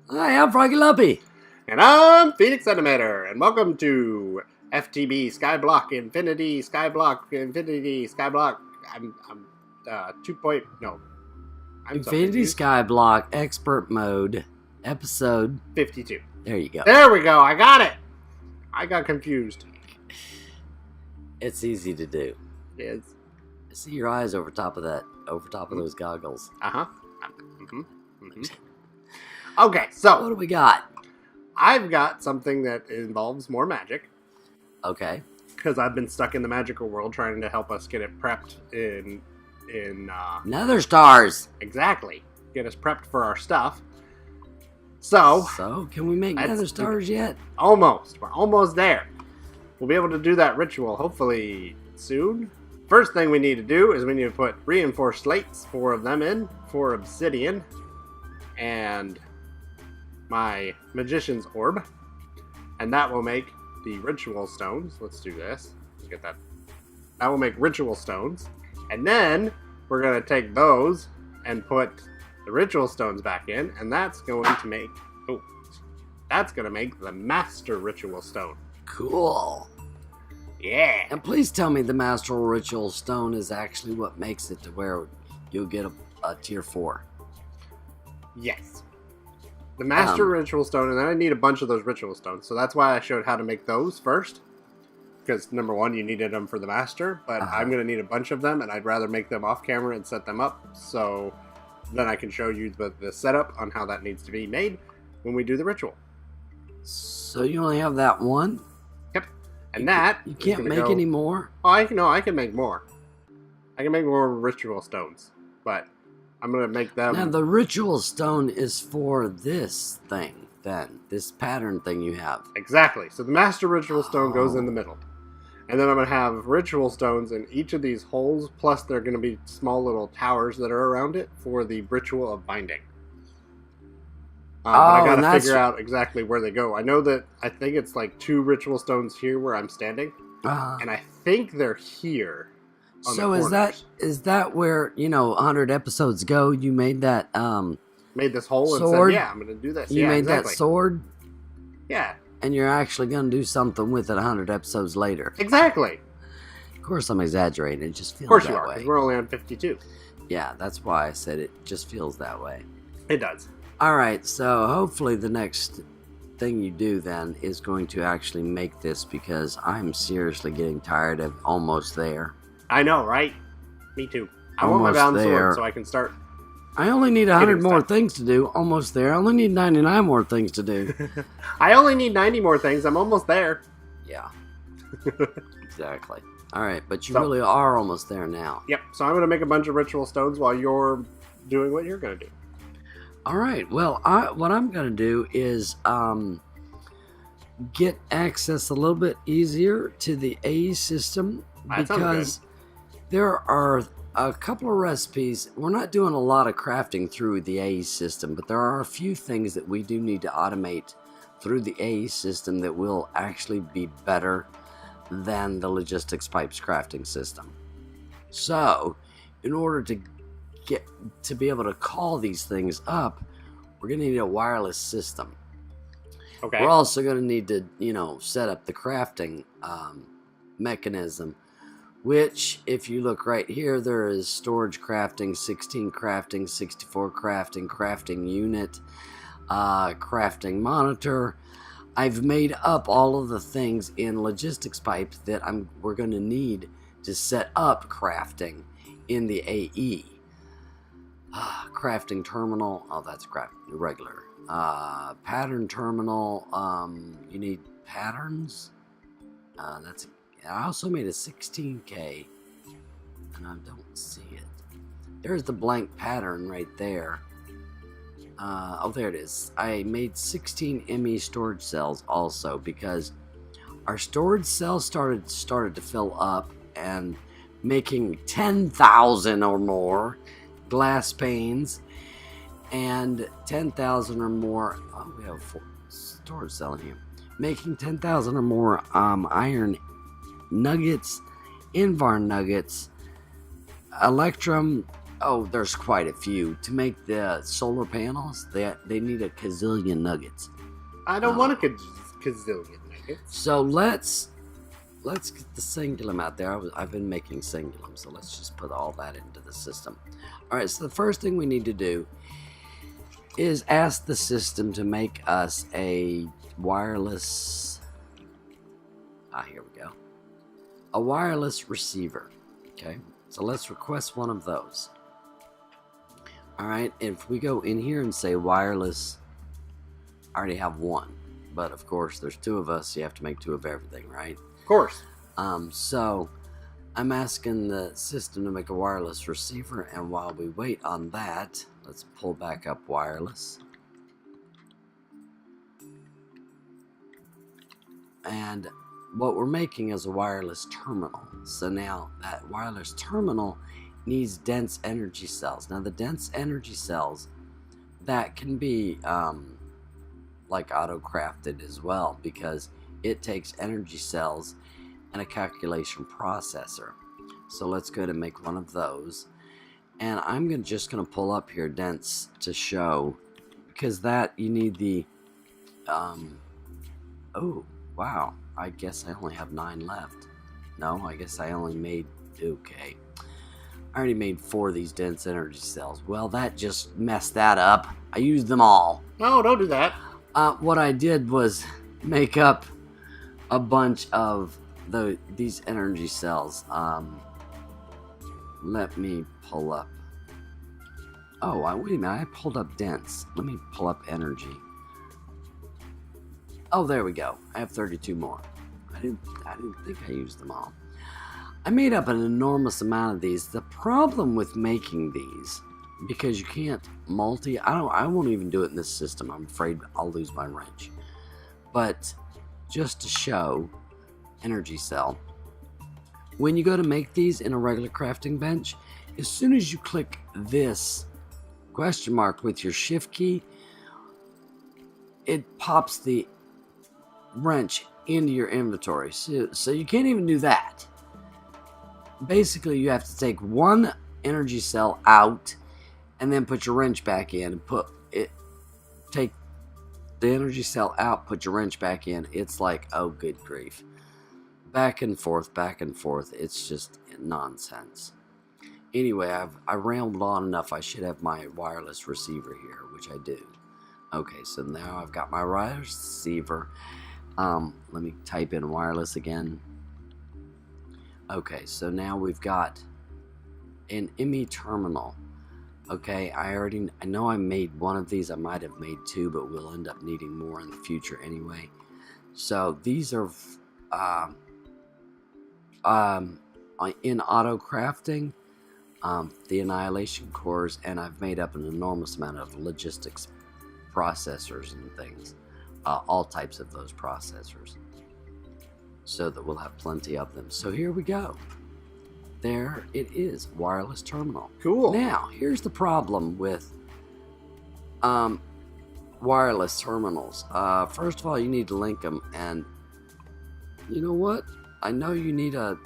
Hi, I'm Froggy Lumpy. And I'm Phenix Animator, and welcome to FTB Skyblock Infinity Skyblock Infinity Skyblock. I'm 2 point no. I'm so Infinity confused. Skyblock Expert Mode, episode 52. There you go. There we go. I got it. I got confused. It's easy to do. It is. See your eyes over top of those goggles. Okay, so What do we got? I've got something that involves more magic. Okay. Because I've been stuck in the magical world trying to help us get it prepped in Nether stars. exactly. Get us prepped for our stuff. So, Can we make nether stars yet? almost. We're almost there. We'll be able to do that ritual hopefully soon. First thing we need to do is we need to put reinforced slates, 4 of them in, 4 obsidian, and my magician's orb. And that will make the ritual stones. Let's do this. Let's get that. That will make ritual stones. And then we're going to take those and put the ritual stones back in, and that's going to make the master ritual stone. Cool. Yeah. And please tell me the Master Ritual Stone is actually what makes it to where you'll get a tier 4. Yes. The master ritual stone, and then I need a bunch of those ritual stones. So that's why I showed how to make those first. Because number one, you needed them for the master, but I'm going to need a bunch of them, and I'd rather make them off camera and set them up. So then I can show you the setup on how that needs to be made when we do the ritual. So you only have that one? Yep. And you can't make any more? Oh, I can make more. I can make more ritual stones, but I'm going to make them... Now, the ritual stone is for this thing, then. This pattern thing you have. Exactly. So the master ritual stone goes in the middle. And then I'm going to have ritual stones in each of these holes, plus there are going to be small little towers that are around it for the ritual of binding. But I got to figure out exactly where they go. I know that I think it's like 2 ritual stones here where I'm standing. And I think they're here. So is that where, 100 episodes ago you made that made this hole sword? And said, yeah, I'm going to do this. You made that sword? Yeah. And you're actually going to do something with it 100 episodes later. Exactly. Of course I'm exaggerating. It just feels that way. Of course you are, because we're only on 52. Yeah, that's why I said it just feels that way. It does. Alright, so hopefully the next thing you do then is going to actually make this, because I'm seriously getting tired of almost there. I know, right? Me too. I want my bound sword so I can start. I only need 100 more things to do. Almost there. I only need 99 more things to do. I only need 90 more things. I'm almost there. Yeah. Exactly. Alright, but you really are almost there now. Yep. So I'm going to make a bunch of ritual stones while you're doing what you're going to do. Alright, well, what I'm going to do is get access a little bit easier to the A system, because there are a couple of recipes. We're not doing a lot of crafting through the A system, but there are a few things that we do need to automate through the A system that will actually be better than the logistics pipes crafting system. So, in order to be able to call these things up, we're going to need a wireless system. Okay. We're also going to need to, set up the crafting mechanism, which, if you look right here, there is storage crafting, 16 crafting, 64 crafting, crafting unit, crafting monitor. I've made up all of the things in logistics pipes that we're going to need to set up crafting in the AE. Crafting terminal. Oh, that's regular. Pattern terminal. You need patterns. I also made a 16K, and I don't see it. There's the blank pattern right there. There it is. I made 16 ME storage cells also, because our storage cells started to fill up, and making 10,000 or more glass panes and 10,000 or more. Oh, we have a full storage cell in here. Making 10,000 or more iron nuggets, Invar nuggets, electrum Oh, there's quite a few. To make the solar panels, they need a gazillion nuggets. I don't want a gazillion nuggets. So let's get the singulum out there. I've been making singulum, so let's just put all that into the system. All right, so the first thing we need to do is ask the system to make us a wireless... here we go. A wireless receiver, okay? So let's request one of those. All right, if we go in here and say wireless, I already have one. But of course, there's two of us, so you have to make two of everything, right? Of course. So I'm asking the system to make a wireless receiver, and while we wait on that, let's pull back up wireless. And what we're making is a wireless terminal. So now that wireless terminal needs dense energy cells. Now the dense energy cells, that can be like auto-crafted as well, because it takes energy cells and a calculation processor. So let's go ahead and make one of those. And I'm just going to pull up here dense to show, because that you need the oh wow, I guess I only have 9 left. No, I guess I only made, okay, I already made 4 of these dense energy cells. Well, that just messed that up. I used them all. No, don't do that. What I did was make up a bunch of these energy cells. Let me pull up. Oh, wait a minute. I pulled up dense. Let me pull up energy. Oh, there we go. I have 32 more. I didn't think I used them all. I made up an enormous amount of these. The problem with making these, because you can't multi, I won't even do it in this system. I'm afraid I'll lose my wrench. But just to show, energy cell, when you go to make these in a regular crafting bench, as soon as you click this question mark with your shift key, it pops the wrench into your inventory. So you can't even do that. Basically, you have to take one energy cell out and then put your wrench back in and take the energy cell out, put your wrench back in. It's like, oh good grief, back and forth. It's just nonsense. Anyway, I rambled on enough. I should have my wireless receiver here, which I do. Okay, so now I've got my wireless receiver. Let me type in wireless again. Okay, so now we've got an ME terminal. Okay, I know I made one of these. I might have made 2, but we'll end up needing more in the future anyway. So these are in auto crafting, the annihilation cores, and I've made up an enormous amount of logistics processors and things, all types of those processors, so that we'll have plenty of them. So here we go. There it is, wireless terminal. Cool. Now, here's the problem with wireless terminals. First of all, you need to link them, and you know what? I know you need a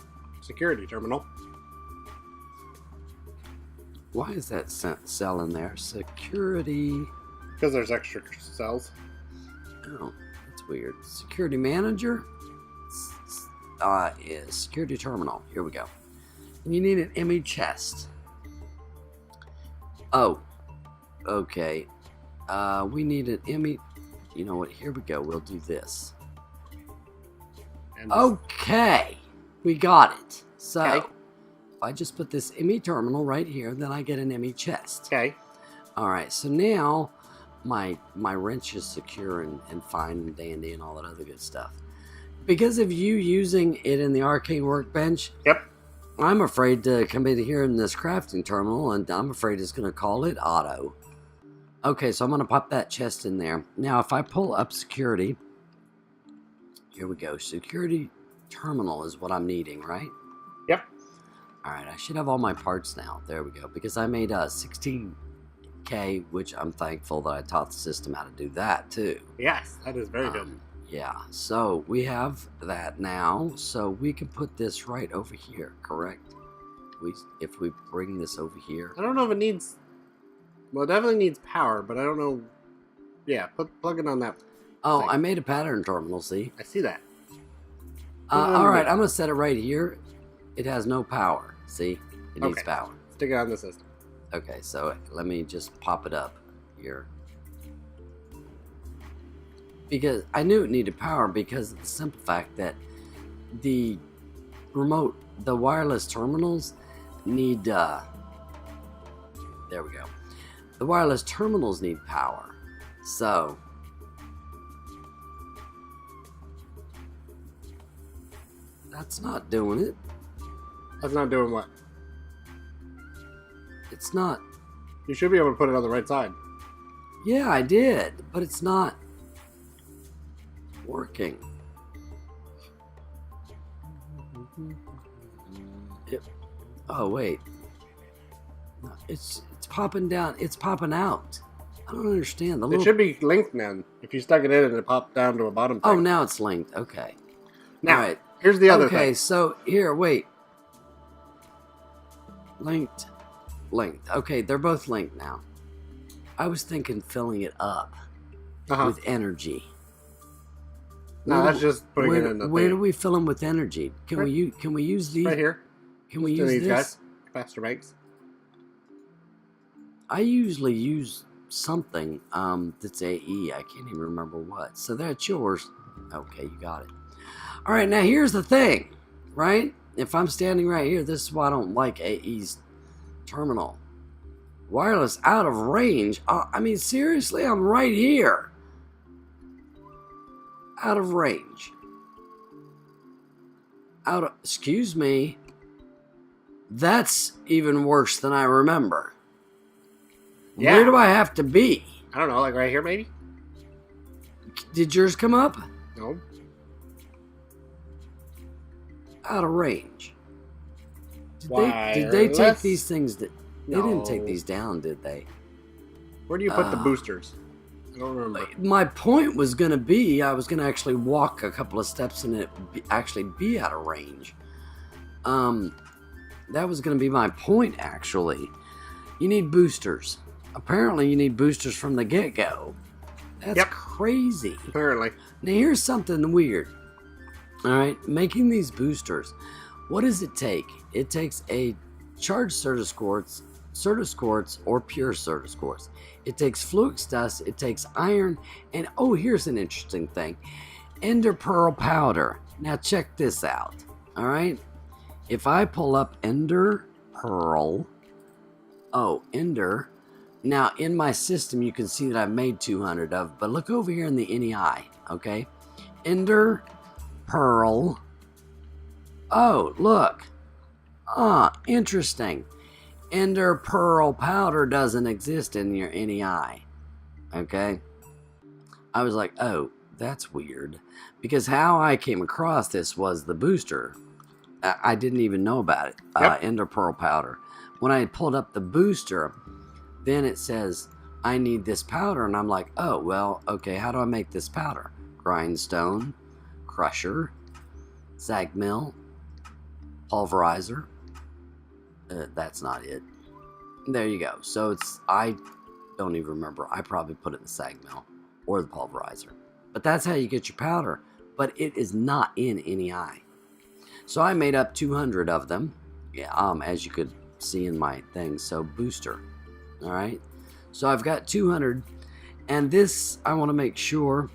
security terminal. Why is that cell in there? Security. Because there's extra cells. Oh, that's weird. Security manager. Is security terminal. Here we go. You need an ME chest. Oh, okay. We need an ME. You know what? Here we go. We'll do this. Okay, we got it. So, if I just put this ME terminal right here, then I get an ME chest. Okay. All right. So now my wrench is secure and fine and dandy and all that other good stuff. Because of you using it in the arcane workbench. Yep. I'm afraid to come in here in this crafting terminal, and I'm afraid it's going to call it auto. Okay, so I'm going to pop that chest in there. Now, if I pull up security, here we go. Security terminal is what I'm needing, right? Yep. All right, I should have all my parts now. There we go. Because I made a 16K, which I'm thankful that I taught the system how to do that, too. Yes, that is very good. Yeah, so we have that now, so we can put this right over here, correct? if we bring this over here. I don't know if it needs... Well, it definitely needs power, but I don't know... Yeah, plug it on that Oh, thing. I made a pattern terminal, see? I see that. Alright, I'm going to set it right here. It has no power, see? It needs power. Stick it on the system. Okay, so let me just pop it up here. Because I knew it needed power because of the simple fact that the wireless terminals need, there we go. The wireless terminals need power. So, that's not doing it. That's not doing what? It's not. You should be able to put it on the right side. Yeah, I did, but it's not working. Oh wait, no, it's popping down. It's popping out. I don't understand. It should be linked now. If you stuck it in and it popped down to a bottom thing. Oh, now it's linked. Okay. Now, all right. Here's the other thing. Okay, so here, wait. Linked. Okay, they're both linked now. I was thinking filling it up with energy. No, that's just putting it in the Where thing. do we fill them with energy? Can we use these? Right here. Can we use these this? Guys? Capacitor banks. I usually use something that's AE. I can't even remember what. So that's yours. Okay, you got it. All right, now here's the thing, right? If I'm standing right here, this is why I don't like AE's terminal. Wireless out of range. I mean, seriously, I'm right here. Out of range. Excuse me. That's even worse than I remember. Yeah. Where do I have to be? I don't know, like right here maybe? Did yours come up? No. Out of range. Did Wireless? they take these things that... They No. didn't take these down, did they? Where do you put the boosters? I don't remember. My point was going to be, I was going to actually walk a couple of steps and it actually be out of range. That was going to be my point, actually. You need boosters. Apparently, you need boosters from the get-go. That's crazy. Apparently. Now, here's something weird. All right, making these boosters. What does it take? It takes a charged certisquartz or pure certisquartz. It takes fluix dust, it takes iron, and oh, here's an interesting thing. Ender pearl powder. Now check this out. All right, if I pull up Ender pearl, Ender. Now in my system, you can see that I've made 200 of. But look over here in the NEI. Okay, Ender pearl. Oh, look. Interesting. Ender pearl powder doesn't exist in your NEI. Okay? I was like, oh, that's weird. Because how I came across this was the booster. I didn't even know about it. Ender pearl powder. When I pulled up the booster, then it says, I need this powder. And I'm like, oh, well, okay, how do I make this powder? Grindstone, crusher, sag mill, pulverizer. That's not it. There you go. So I don't even remember. I probably put it in the sag mill or the pulverizer. But that's how you get your powder. But it is not in NEI. So I made up 200 of them. Yeah, as you could see in my thing. So booster. All right. So I've got 200. And this, I want to make sure,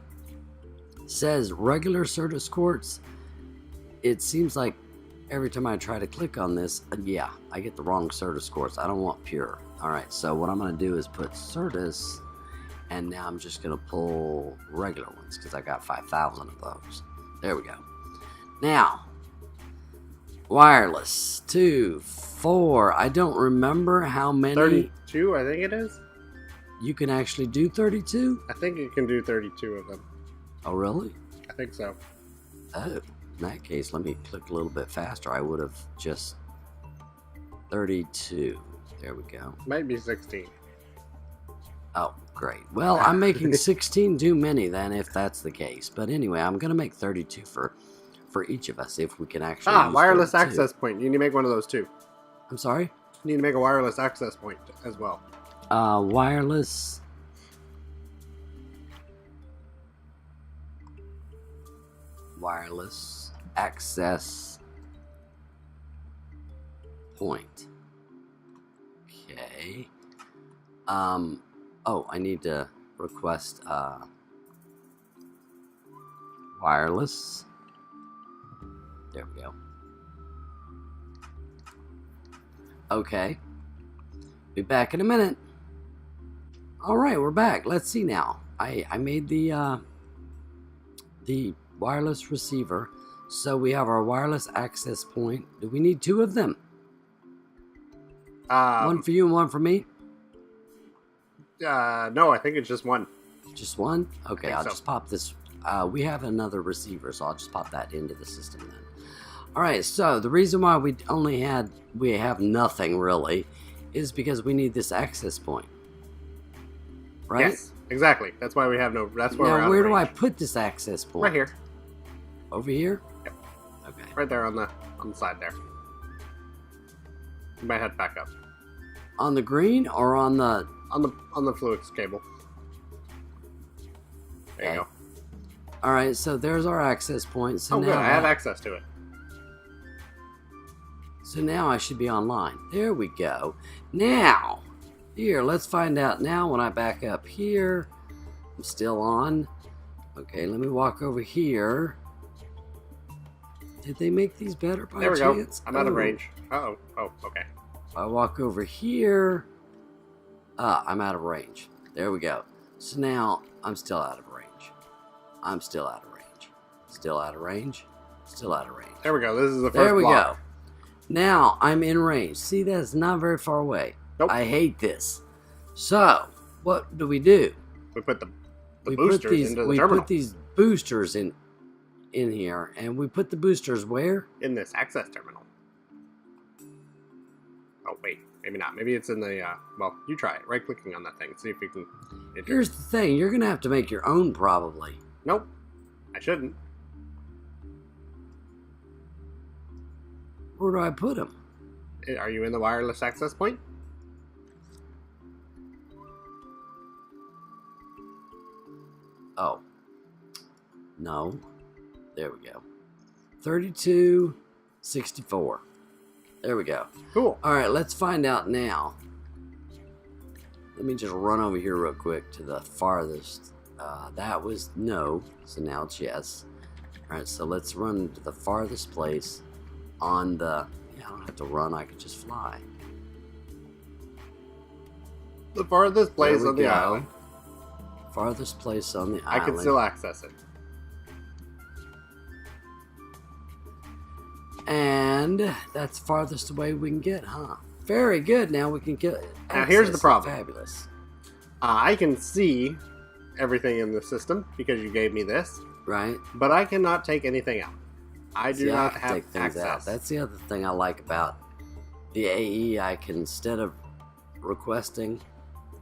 says regular certisquartz. It seems like every time I try to click on this, I get the wrong certisquartz. I don't want pure. All right, so what I'm going to do is put certis, and now I'm just going to pull regular ones because I got 5,000 of those. There we go. Now, wireless, 2, 4. I don't remember how many. 32, I think it is. You can actually do 32? I think you can do 32 of them. Oh, really? I think so. Oh. In that case, let me click a little bit faster. I would have just 32. There we go. Might be 16. Oh, great. Well, I'm making 16 too many then, if that's the case. But anyway, I'm going to make 32 for each of us, if we can actually use wireless 32. access point. You need to make one of those too. I'm sorry? You need to make a wireless access point as well. Wireless. Wireless access point. Okay. Oh, I need to request wireless. There we go. Okay. Be back in a minute. Alright, we're back. Let's see now. I made the wireless receiver. So we have our wireless access point. Do we need 2 of them? One for you and one for me? No, I think it's just one. Just one? Okay, I'll so. just pop this. We have another receiver, so I'll just pop that into the system then. Alright, so the reason why we have nothing really is because we need this access point. Right? Yes, exactly. That's why we have no. That's why we're out Now, where of do I range. put this access point? Right here. Over here? Yep. Okay. Right there on the side there. You might have to back up. On the green or on the... On the fluids cable. There you go. Alright, so there's our access point. So Oh, now good. I have access to it. So now I should be online. There we go. Now, here, let's find out now when I back up here. I'm still on. Okay, let me walk over here. Did they make these better by There we chance? go. I'm out of range. Uh-oh. Oh, okay. If I walk over here, I'm out of range. There we go. So now I'm still out of range. I'm still out of range. Still out of range. Still out of range. There we go. This is the first There we block. go. Now I'm in range. See, that's not very far away. Nope. I hate this. So, what do? We put the boosters into the terminal. We put these boosters in here, and we put the boosters where? In this access terminal. Oh, wait. Maybe not. Maybe it's in the, well, you try it. Right-clicking on that thing. See if you can... Here's the thing. You're going to have to make your own, probably. Nope. I shouldn't. Where do I put them? Are you in the wireless access point? Oh. No. There we go. 3264. There we go. Cool. Alright, let's find out now. Let me just run over here real quick to the farthest. That was no, so now it's yes. Alright, so let's run to the farthest place on the... Yeah, I don't have to run, I can just fly. The farthest place There on we the go. island. Farthest place on the I island. can still access it. And that's farthest away we can get, huh? Very good. Now we can get. Now here's the problem. Fabulous. I can see everything in the system because you gave me this, Right? but I cannot take anything out. I do See, not can have take things access. out. That's the other thing I like about the AE. I can, instead of requesting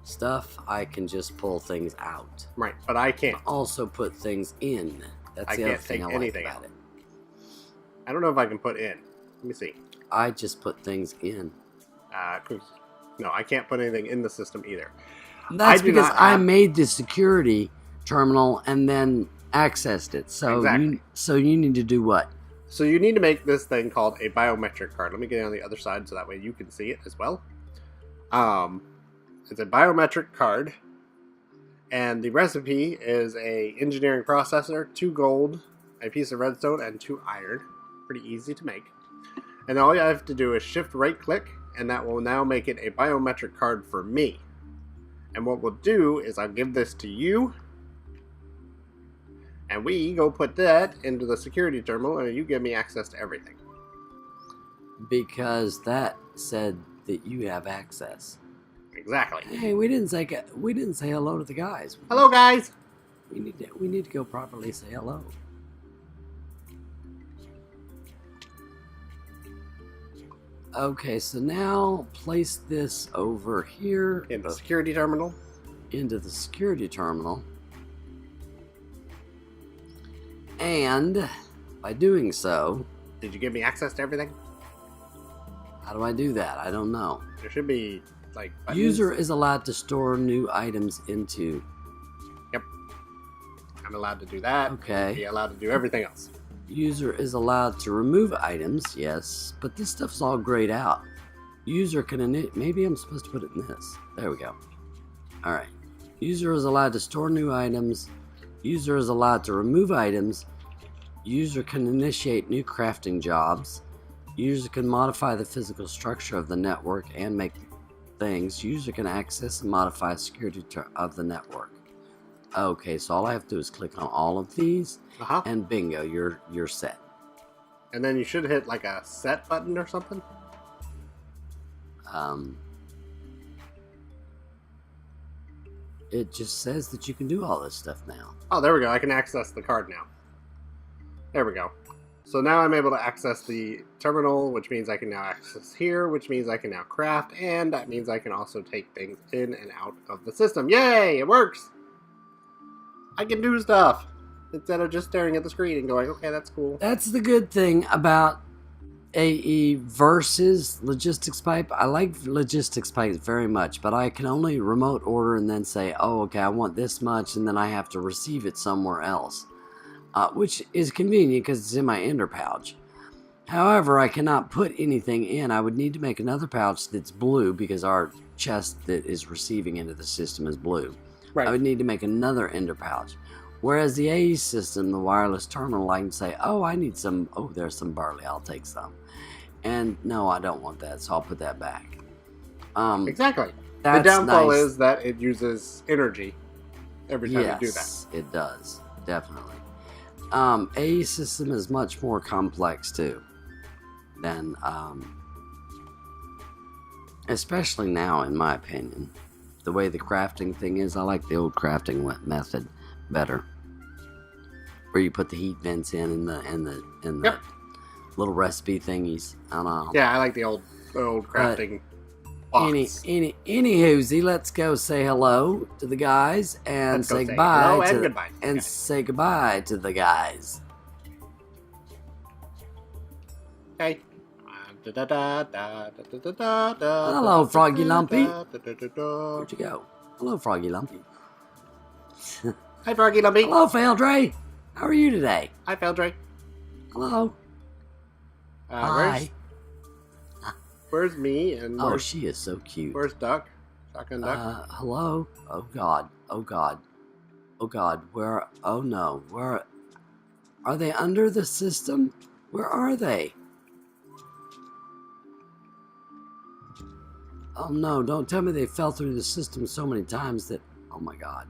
stuff, I can just pull things out. Right, but I can't. Also put things in. That's I the other can't thing take I like anything about out. it. I don't know if I can put in. Let me see. I just put things in. No, I can't put anything in the system either. That's do because not I have- made the security terminal and then accessed it. So Exactly. you need to do what? So you need to make this thing called a biometric card. Let me get it on the other side so that way you can see it as well. It's a biometric card, and the recipe is a engineering processor, 2 gold, a piece of redstone, and 2 iron. Pretty easy to make. And all you have to do is shift right click, and that will now make it a biometric card for me. And what we'll do is I'll give this to you, and we go put that into the security terminal, and you give me access to everything. Because that said that you have access. Exactly. Hey, we didn't say hello to the guys. Hello, guys. We need to go properly say hello. Okay, so now place this over here In the security terminal. into the security terminal. And by doing so, Did you give me access to everything? How do I do that? I don't know. There should be like buttons. User is allowed to store new items into. Yep. I'm allowed to do that. Okay. Be allowed to do everything else. User is allowed to remove items, yes, but this stuff's all grayed out. User can maybe I'm supposed to put it in this. There we go. Alright. User is allowed to store new items. User is allowed to remove items. User can initiate new crafting jobs. User can modify the physical structure of the network and make things. User can access and modify security of the network. Okay, so all I have to do is click on all of these, and bingo, you're set. And then you should hit like a set button or something. It just says that you can do all this stuff now. Oh, there we go. I can access the card now. There we go. So now I'm able to access the terminal, which means I can now access here, which means I can now craft, and that means I can also take things in and out of the system. Yay! It works! I can do stuff instead of just staring at the screen and going, okay, that's cool. That's the good thing about AE versus logistics pipe. I like logistics pipes very much, but I can only remote order and then say, oh, okay, I want this much, and then I have to receive it somewhere else, which is convenient because it's in my ender pouch. However, I cannot put anything in. I would need to make another pouch that's blue because our chest that is receiving into the system is blue. Right. I would need to make another ender pouch. Whereas the AE system, the wireless terminal, I can say, oh, I need some, oh, there's some barley, I'll take some. And no, I don't want that, so I'll put that back. Exactly. The downfall is that it uses energy every time you do that. Yes, it does, definitely. AE system is much more complex too than, especially now, in my opinion. The way the crafting thing is, I like the old crafting method better, where you put the heat vents in the Yep. little recipe thingies. I don't know. Yeah, I like the old crafting box. Anywhoozy, let's go say hello to the guys and Let's go say say goodbye hello and to goodbye. and Okay. say goodbye to the guys. Okay. Hello, Froggy Lumpy. Where'd you go? Hello, Froggy Lumpy. Hi, Froggy Lumpy. Hello, Feldray. How are you today? Hi, Feldray. Hello. Hi. Where's me? And Oh, she is so cute. where's Duck? Shotgun Duck. Hello. Oh God. Oh God. Oh God. Where? Oh no. Where? Are they under the system? Where are they? Oh no, don't tell me they fell through the system so many times that... Oh my God.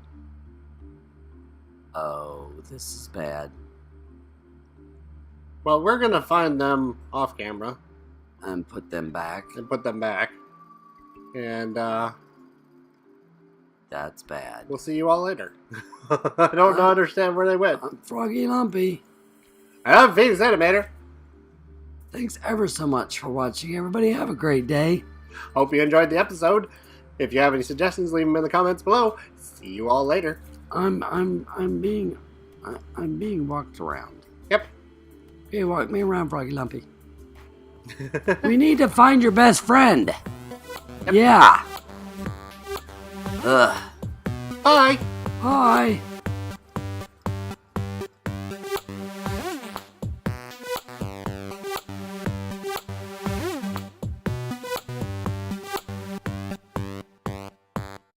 Oh, this is bad. Well, we're gonna find them off camera And put them back. and put them back, and That's bad. we'll see you all later. I don't understand where they went. I'm Froggy Lumpy. I'm Phenix Animator. Thanks ever so much for watching, everybody. Have a great day. Hope you enjoyed the episode. If you have any suggestions, leave them in the comments below. See you all later. I'm being walked around. Yep. Okay, walk me around, Froggy Lumpy. We need to find your best friend. Yep. Yeah. Ugh. Bye. Hi.